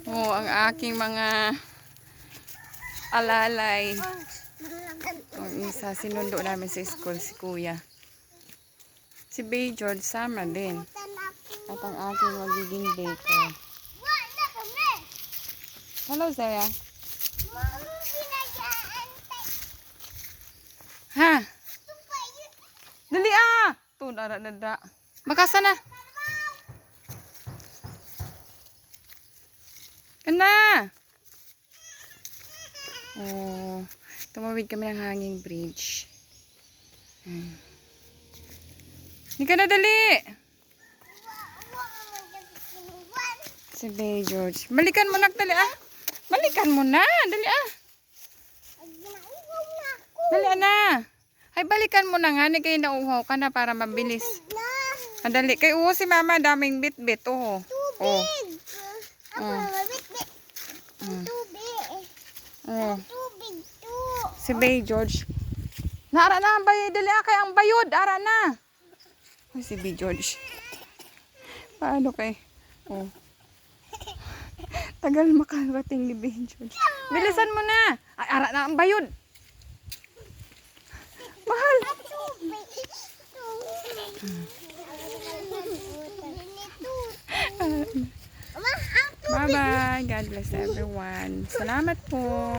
Oh, ang aking mga alalay. Ang isa, sinundo namin sa school, si Kuya. Si Bay George, sama din. At ang aking magiging baker. Hello, Zaya. Ha? Dali ah! Ito, dada. Makasa na. Kana! Oh, tumawid kami ng hanging bridge. Hindi ka na dali! Si Bay George. Balikan mo na, dali ah. Balikan mo na, dali ah. Dali na. Ay, balikan mo na nga. Hindi kayo nauhaw ka na para mabilis. Dali. Kay uho si mama, daming bit-bit. Oh. Oh. Oh. Oh. Si Bay George. Naara na ang bayod. Dali ah, kaya ang bayod. Ara na. Ay, si Bay George. Paano kay? Oh. Tagal makarating ni Bay George. Bilisan mo na. Ay, ara na ang bayod. Mahal. Bye-bye. God bless everyone. Salamat po.